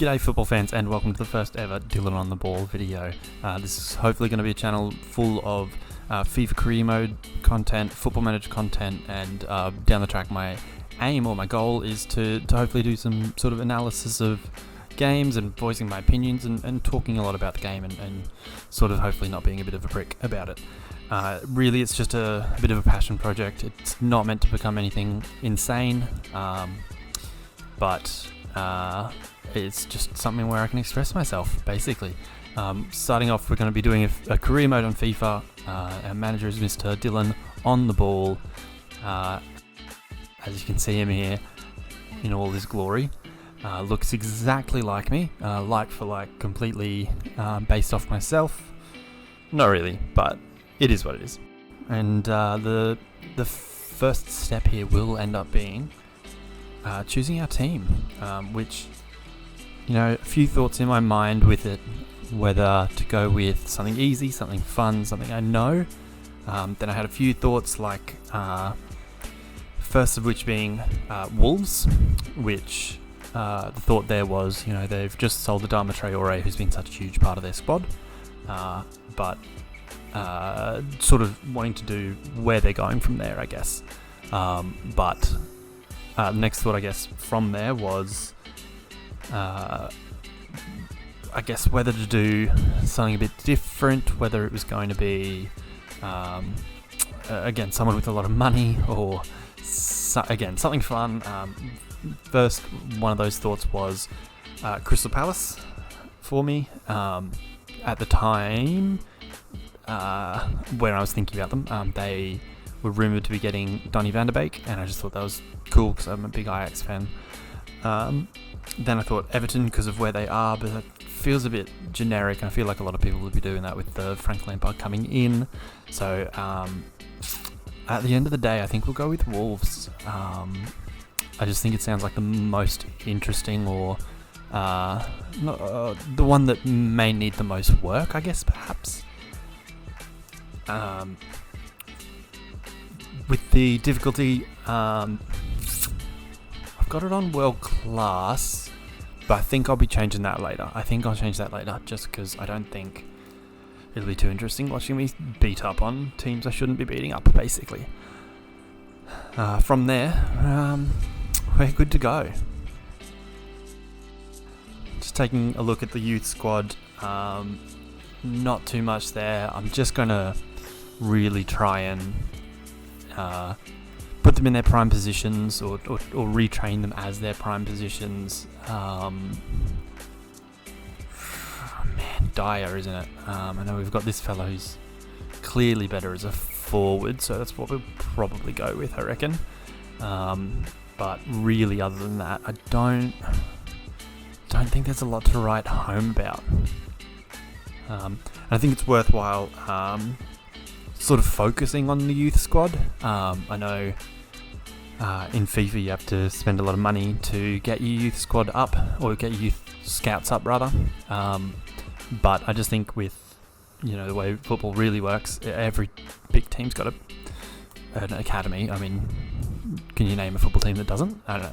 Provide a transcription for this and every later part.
G'day football fans, and welcome to the first ever Dylan on the Ball video. This is hopefully going to be a channel full of FIFA career mode content, football manager content, and down the track my aim or my goal is to hopefully do some sort of analysis of games and voicing my opinions and talking a lot about the game and sort of hopefully not being a bit of a prick about it. Really, it's just a bit of a passion project. It's not meant to become anything insane, but it's just something where I can express myself, basically. Starting off, we're going to be doing a career mode on FIFA. Our manager is Mr. Dylan on the Ball. As you can see him here in all his glory. Looks exactly like me, like for like, completely based off myself. Not really, but it is what it is. And the first step here will end up being choosing our team, which, you know, a few thoughts in my mind with it, whether to go with something easy, something fun, something I know. Then I had a few thoughts, like first of which being Wolves, which the thought there was, you know, they've just sold Adama Traore, who's been such a huge part of their squad, but sort of wanting to do where they're going from there, I guess. But the next thought, I guess, from there was, I guess, whether to do something a bit different, whether it was going to be, again, someone with a lot of money, or again, something fun. First one of those thoughts was Crystal Palace for me. At the time when I was thinking about them, they were rumoured to be getting Donny van der Beek, and I just thought that was cool because I'm a big Ajax fan. Then I thought Everton because of where they are, but it feels a bit generic, and I feel like a lot of people would be doing that with the Frank Lampard coming in. So at the end of the day, I think we'll go with Wolves. I just think it sounds like the most interesting, or the one that may need the most work, I guess, perhaps. With the difficulty, I've got it on world class, but I think I'll be changing that later. I think I'll change that later, just because I don't think it'll be too interesting watching me beat up on teams I shouldn't be beating up, basically. From there, we're good to go. Just taking a look at the youth squad, not too much there. I'm just going to really try and put them in their prime positions, or retrain them as their prime positions. Man, dire, isn't it? I know we've got this fellow who's clearly better as a forward, so that's what we'll probably go with, I reckon. But really, other than that, I don't think there's a lot to write home about. And I think it's worthwhile sort of focusing on the youth squad. I know in FIFA you have to spend a lot of money to get your youth squad up, or get your youth scouts up, rather. But I just think with, you know, the way football really works, every big team's got an academy. I mean, can you name a football team that doesn't? I don't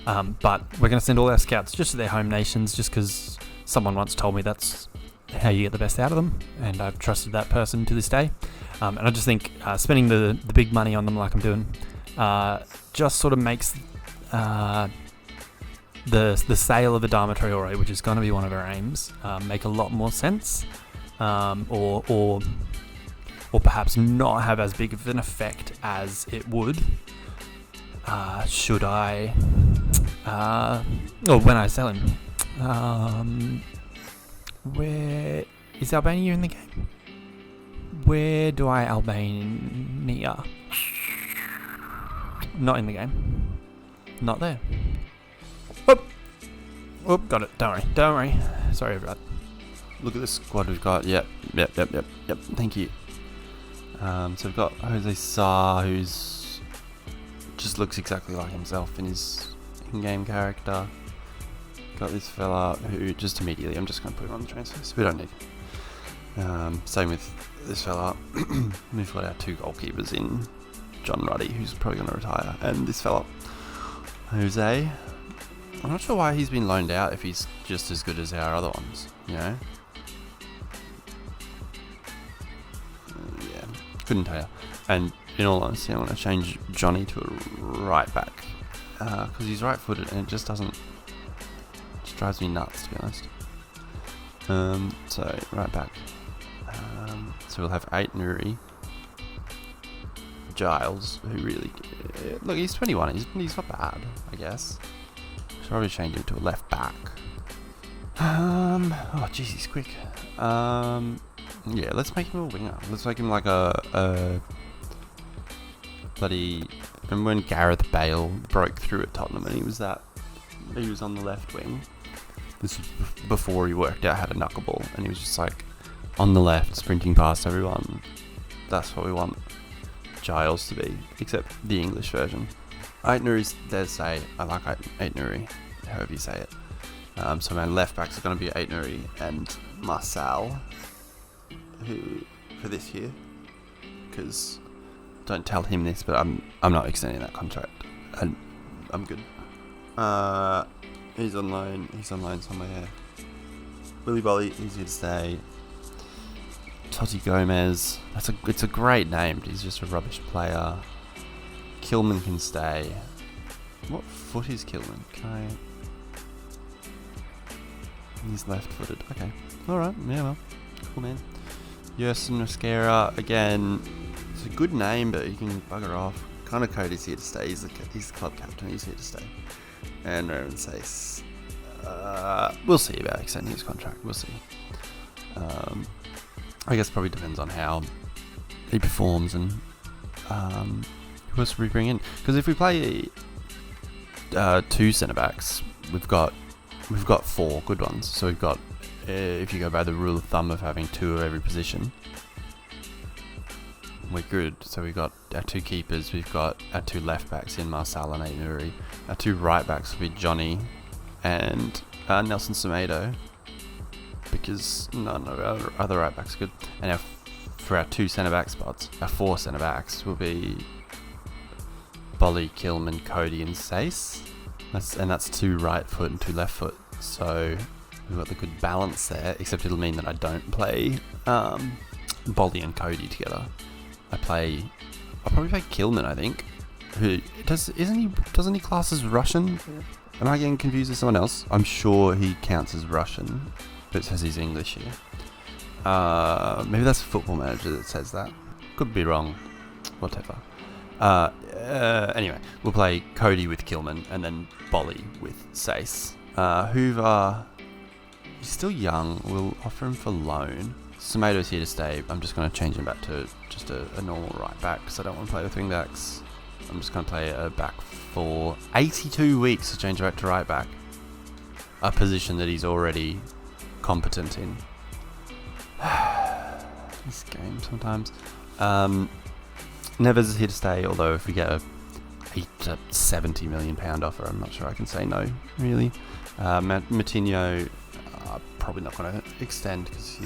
know. But we're going to send all our scouts just to their home nations, just because someone once told me that's how you get the best out of them, and I've trusted that person to this day. And I just think spending the big money on them like I'm doing just sort of makes the sale of Adama Traore, which is going to be one of our aims, make a lot more sense, or perhaps not have as big of an effect as it would should I, or when I sell him. Where is Albania in the game? Where do I Albania? Not in the game. Not there. Whoop! Whoop, got it. Don't worry. Sorry about that. Look at the squad we've got. Yep. Thank you. So we've got Jose Sarr, who's just looks exactly like himself in his in-game character. Got this fella who just immediately, I'm just going to put him on the transfers. We don't need him. Same with this fella. We've got our two goalkeepers in John Ruddy, who's probably going to retire, and this fella, Jose. I'm not sure why he's been loaned out if he's just as good as our other ones, you know? Yeah, couldn't tell you. And in all honesty, I want to change Johnny to a right back. Because he's right-footed and it just drives me nuts, to be honest. So, right back. So we'll have 8 Nuri. Giles, who really... Look, he's 21. He's not bad, I guess. Should probably change him to a left back. Oh, jeez, he's quick. Yeah, let's make him a winger. Let's make him like a bloody... Remember when Gareth Bale broke through at Tottenham and he was on the left wing? This was before he worked out how to knuckleball, and he was just like on the left, sprinting past everyone. That's what we want Giles to be, except the English version. Ait Nuri's there to say. I like Ait Nuri, however you say it. So my left backs are going to be Ait Nuri and Marcel, who for this year, because don't tell him this, but I'm not extending that contract, and I'm good. He's on loan somewhere. Willy Bolly, he's here to stay. Totti Gomez, it's a great name, but he's just a rubbish player. Kilman can stay. What foot is Kilman? He's left-footed. Okay. Alright, yeah, well. Cool, man. Yerson Mosquera, again, it's a good name, but you can bugger off. Connor Cody's here to stay. He's the club captain. He's here to stay. And Roman says, we'll see about extending his contract. We'll see. I guess it probably depends on how he performs and who else we bring in. Because if we play 2 centre backs, we've got 4 good ones. So we've got, if you go by the rule of thumb of having 2 of every position, we're good. So we've got our 2 keepers, we've got our 2 left backs in Marcel and Ait Nuri. Our 2 right backs will be Johnny and Nelson Semedo, because none of our other right backs are good. And for our 2 centre back spots, our 4 centre backs will be Bolly, Kilman, Cody, and Sace. That's 2 right foot and 2 left foot. So we've got the good balance there. Except it'll mean that I don't play Bolly and Cody together. I'll probably play Kilman, I think. Doesn't he class as Russian? Am I getting confused with someone else? I'm sure he counts as Russian, but it says he's English here. Maybe that's Football Manager that says that. Could be wrong. Whatever. Anyway, we'll play Cody with Kilman and then Bolly with Sace. Hoover, he's still young. We'll offer him for loan. Semedo's here to stay. I'm just going to change him back to just a normal right back because I don't want to play with wing backs. I'm just going to play a back for 82 weeks to change back to right back. A position that he's already competent in. This game sometimes. Neves is here to stay, although if we get a £70 million offer, I'm not sure I can say no, really. Matinho, probably not going to extend because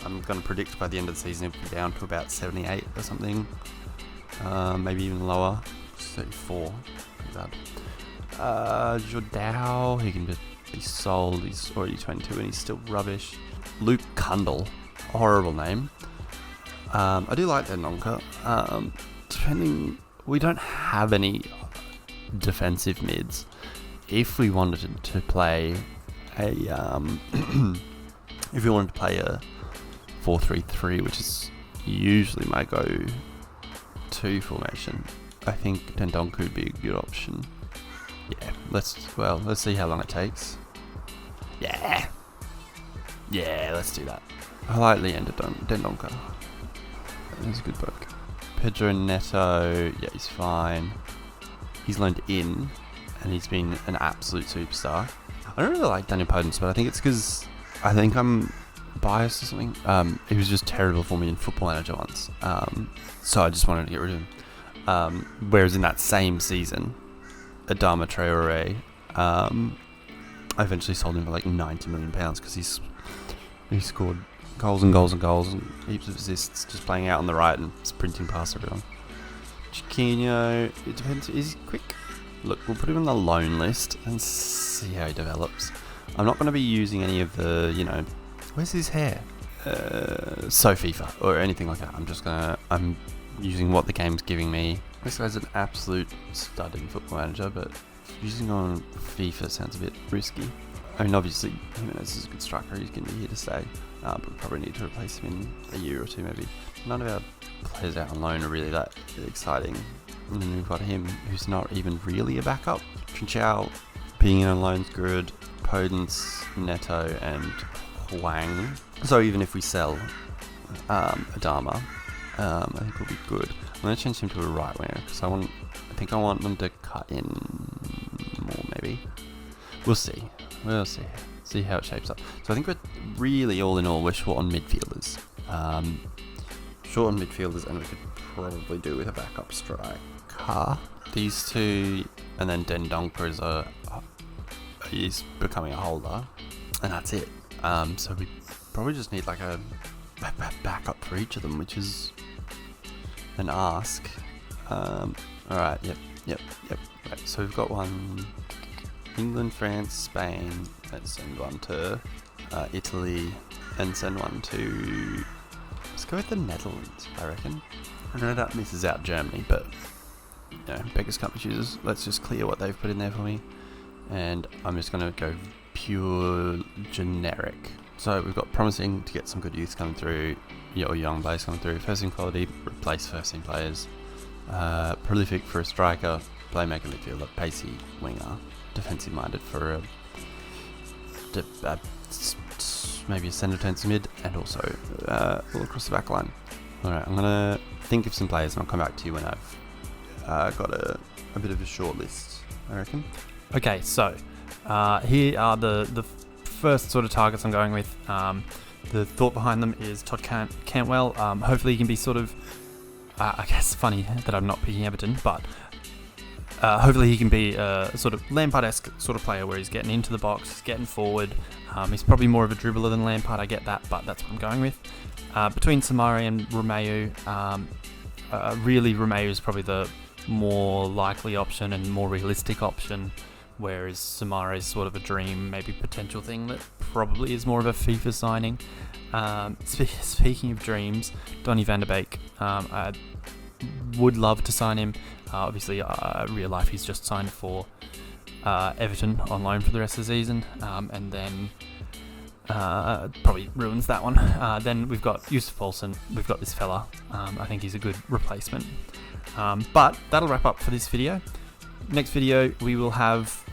I'm going to predict by the end of the season he'll be down to about 78 or something. Maybe even lower. 34. Pretty bad. Jordao, he can just be sold. He's already 22 and he's still rubbish. Luke Kundle, horrible name. I do like Dendonka. We don't have any defensive mids. If we wanted to play a 4-3-3, which is usually my go-to formation, I think Dendonka would be a good option. Yeah, let's see how long it takes. Yeah, let's do that. I like Leander Dendonka. He's a good bloke. Pedro Neto, yeah, he's fine. He's loaned in, and he's been an absolute superstar. I don't really like Daniel Podence, but I think it's because I think I'm biased or something. He was just terrible for me in Football Manager once, so I just wanted to get rid of him. Whereas in that same season, Adama Traore, I eventually sold him for like £90 million because he scored goals and goals and goals and heaps of assists just playing out on the right and sprinting past everyone. Chiquinho, it depends, is he quick? look, we'll put him on the loan list and see how he develops. I'm not going to be using any of the, where's his hair? So FIFA or anything like that. I'm using what the game's giving me. This guy's an absolute stud in Football Manager, but using on FIFA sounds a bit risky. I mean, obviously, Jimenez is a good striker. He's going to be here to stay. But we probably need to replace him in a year or two, maybe. None of our players out on loan are really that exciting. And then we've got him, who's not even really a backup. Trinchao being in on loan's good. Podence, Neto, and Huang. So even if we sell Adama, I think we'll be good. I'm going to change him to a right winger because I think I want them to cut in more, maybe. We'll see. See how it shapes up. So I think we're really, all in all, we're short on midfielders. And we could probably do with a backup striker. These two, and then Dendoncker is becoming a holder, and that's it. So we probably just need like a backup for each of them, which is an ask. Alright, yep. Right, so we've got one England, France, Spain. Let's send one to Italy, and send one to, let's go with the Netherlands, I reckon. I know that misses out Germany, but beggars can't be choosers. Let's just clear what they've put in there for me, and I'm just going to go pure generic. So we've got promising to get some good youth coming through, or young players coming through. First team quality, replace first team players. Prolific for a striker, playmaker midfielder, pacey winger, defensive minded for maybe a centre defensive mid, and also all across the back line. Alright, I'm going to think of some players and I'll come back to you when I've got a bit of a short list, I reckon. Okay, so here are the first sort of targets I'm going with. The thought behind them is Todd Cantwell. Hopefully he can be sort of, I guess funny that I'm not picking Everton, but hopefully he can be a sort of Lampard-esque sort of player where he's getting into the box, he's getting forward. He's probably more of a dribbler than Lampard, I get that, but that's what I'm going with. Between Samari and Romeu, really Romeu is probably the more likely option and more realistic option, whereas Samari is sort of a dream, maybe potential thing that probably is more of a FIFA signing. Speaking of dreams, Donny van der Beek, I would love to sign him. Obviously, real life, he's just signed for Everton on loan for the rest of the season, and then probably ruins that one. Then we've got Yusuf Poulsen, we've got this fella. I think he's a good replacement. But that'll wrap up for this video. Next video, we will have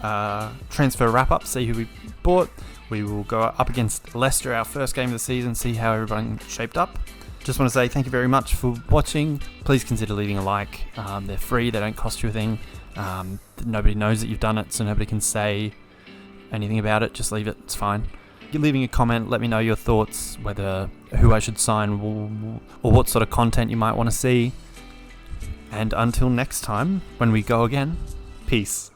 transfer wrap-up, see who we bought. We will go up against Leicester, our first game of the season, see how everyone shaped up. Just want to say thank you very much for watching. Please consider leaving a like. They're free, they don't cost you a thing. Nobody knows that you've done it, so nobody can say anything about it. Just leave it, it's fine. You're leaving a comment, let me know your thoughts, whether who I should sign or what sort of content you might want to see. And until next time, when we go again, peace.